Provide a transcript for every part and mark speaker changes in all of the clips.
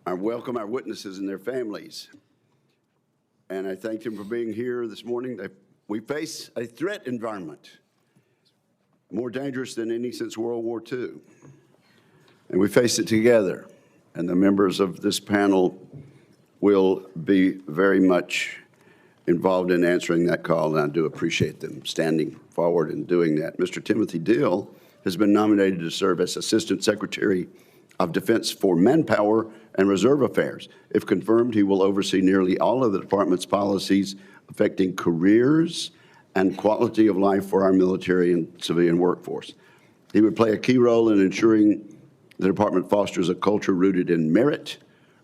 Speaker 1: I welcome our witnesses and their families. And I thank them for being here this morning. We face a threat environment more dangerous than any since World War II. And we face it together. And the members of this panel will be very much involved in answering that call, and I do appreciate them standing forward and doing that. Mr. Timothy Dill has been nominated to serve as Assistant Secretary of Defense for Manpower and Reserve Affairs. If confirmed, he will oversee nearly all of the department's policies affecting careers and quality of life for our military and civilian workforce. He would play a key role in ensuring the department fosters a culture rooted in merit,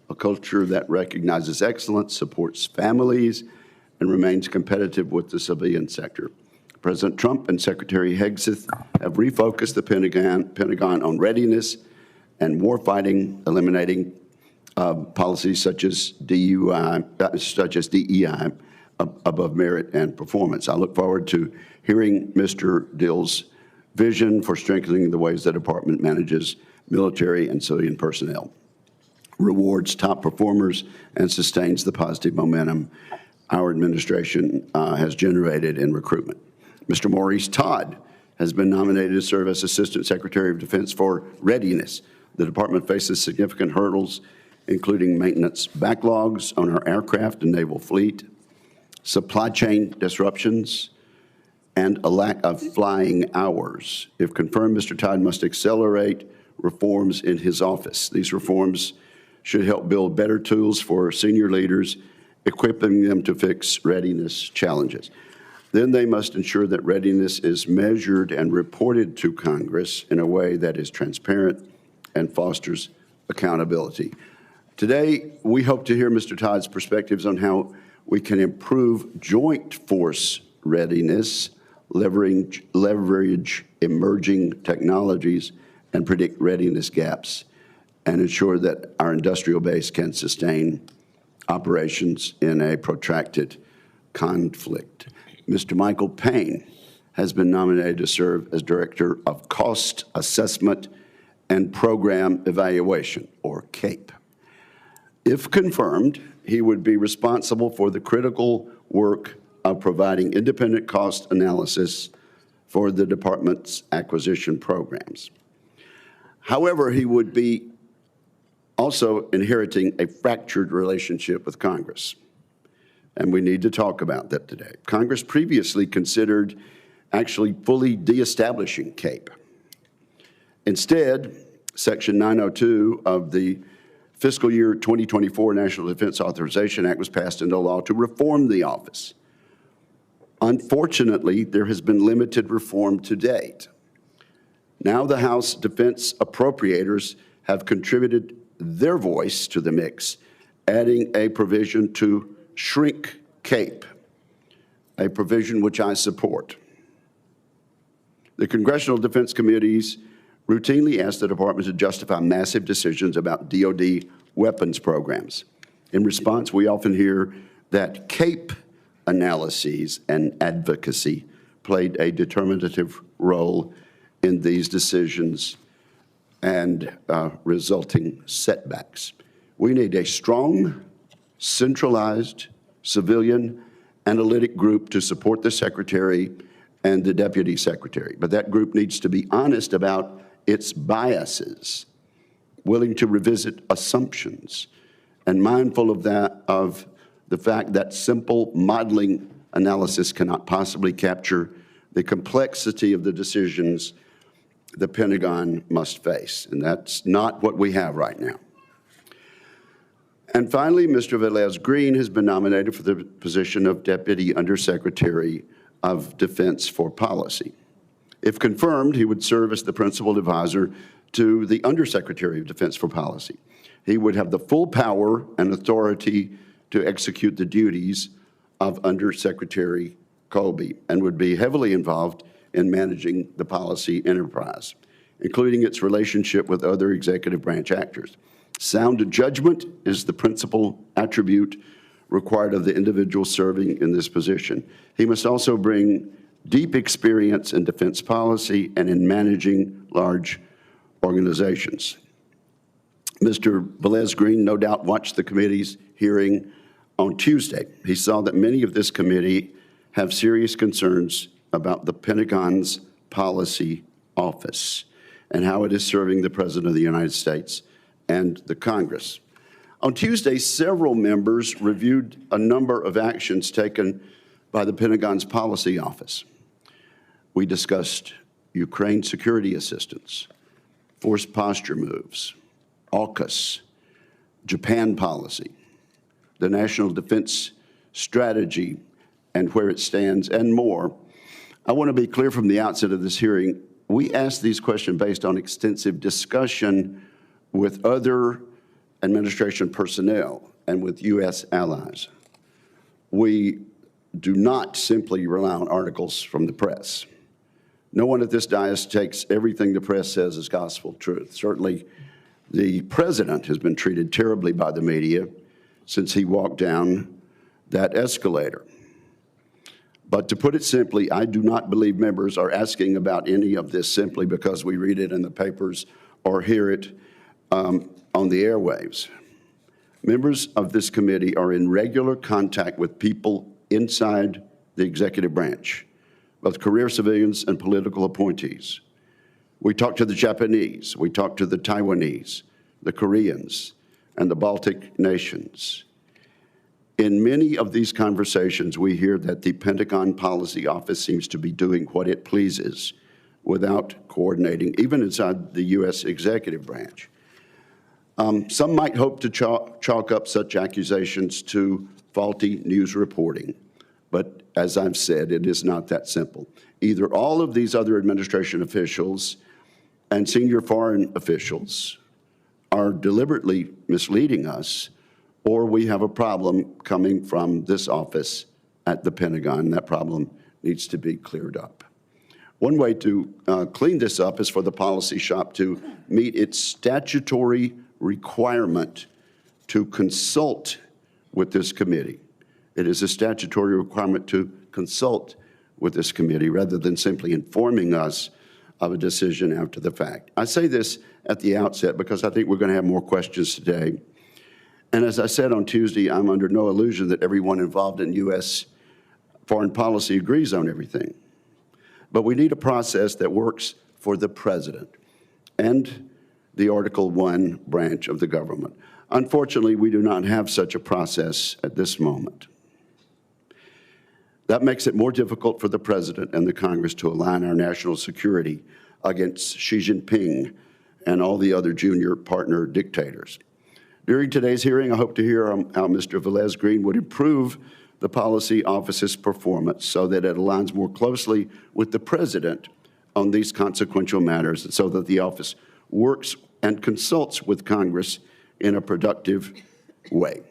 Speaker 1: a culture that recognizes excellence, supports families, and remains competitive with the civilian sector. President Trump and Secretary Hegseth have refocused the Pentagon on readiness and warfighting, eliminating policies such as DEI above merit and performance. I look forward to hearing Mr. Dill's vision for strengthening the ways the department manages military and civilian personnel, rewards top performers, and sustains the positive momentum our administration has generated in recruitment. Mr. Maurice Todd has been nominated to serve as Assistant Secretary of Defense for Readiness. The department faces significant hurdles, including maintenance backlogs on our aircraft and naval fleet, supply chain disruptions, and a lack of flying hours. If confirmed, Mr. Todd must accelerate reforms in his office. These reforms should help build better tools for senior leaders, equipping them to fix readiness challenges. Then they must ensure that readiness is measured and reported to Congress in a way that is transparent and fosters accountability. Today, we hope to hear Mr. Todd's perspectives on how we can improve joint force readiness, leverage emerging technologies, and predict readiness gaps, and ensure that our industrial base can sustain operations in a protracted conflict. Mr. Michael Payne has been nominated to serve as Director of Cost Assessment and Program Evaluation, or CAPE. If confirmed, he would be responsible for the critical work of providing independent cost analysis for the department's acquisition programs. However, he would be also inheriting a fractured relationship with Congress, and we need to talk about that today. Congress previously considered actually fully de-establishing CAPE. Instead, Section 902 of the fiscal year 2024 National Defense Authorization Act was passed into law to reform the office. Unfortunately, there has been limited reform to date. Now the House Defense Appropriators have contributed their voice to the mix, adding a provision to shrink CAPE, a provision which I support. The Congressional Defense Committees routinely ask the department to justify massive decisions about DoD weapons programs. In response, we often hear that CAPE analyses and advocacy played a determinative role in these decisions and resulting setbacks. We need a strong, centralized, civilian analytic group to support the Secretary and the Deputy Secretary. But that group needs to be honest about its biases, willing to revisit assumptions, and mindful of the fact that simple modeling analysis cannot possibly capture the complexity of the decisions the Pentagon must face, and that's not what we have right now. And finally, Mr. Velez-Green has been nominated for the position of Deputy Undersecretary of Defense for Policy. If confirmed, he would serve as the principal advisor to the Undersecretary of Defense for Policy. He would have the full power and authority to execute the duties of Undersecretary Colby and would be heavily involved in managing the policy enterprise, including its relationship with other executive branch actors. Sound judgment is the principal attribute required of the individual serving in this position. He must also bring deep experience in defense policy and in managing large organizations. Mr. Velez-Green no doubt watched the committee's hearing on Tuesday. He saw that many of this committee have serious concerns about the Pentagon's policy office and how it is serving the President of the United States and the Congress. On Tuesday, several members reviewed a number of actions taken by the Pentagon's policy office. We discussed Ukraine security assistance, forced posture moves, AUKUS, Japan policy, the National Defense Strategy and where it stands, and more. I want to be clear from the outset of this hearing, we asked these questions based on extensive discussion with other administration personnel and with U.S. allies. We do not simply rely on articles from the press. No one at this dais takes everything the press says as gospel truth. Certainly, the president has been treated terribly by the media since he walked down that escalator. But to put it simply, I do not believe members are asking about any of this simply because we read it in the papers or hear it on the airwaves. Members of this committee are in regular contact with people inside the executive branch, both career civilians and political appointees. We talk to the Japanese, we talk to the Taiwanese, the Koreans, and the Baltic nations. In many of these conversations, we hear that the Pentagon Policy Office seems to be doing what it pleases without coordinating, even inside the U.S. executive branch. Some might hope to chalk up such accusations to faulty news reporting, but as I've said, it is not that simple. Either all of these other administration officials and senior foreign officials are deliberately misleading us, or we have a problem coming from this office at the Pentagon. That problem needs to be cleared up. One way to clean this up is for the policy shop to meet its statutory requirement to consult with this committee. It is a statutory requirement to consult with this committee rather than simply informing us of a decision after the fact. I say this at the outset because I think we're going to have more questions today. And as I said on Tuesday, I'm under no illusion that everyone involved in U.S. foreign policy agrees on everything. But we need a process that works for the president and the Article I branch of the government. Unfortunately, we do not have such a process at this moment. That makes it more difficult for the president and the Congress to align our national security against Xi Jinping and all the other junior partner dictators. During today's hearing, I hope to hear how Mr. Velez-Green would improve the policy office's performance so that it aligns more closely with the president on these consequential matters and so that the office works and consults with Congress in a productive way.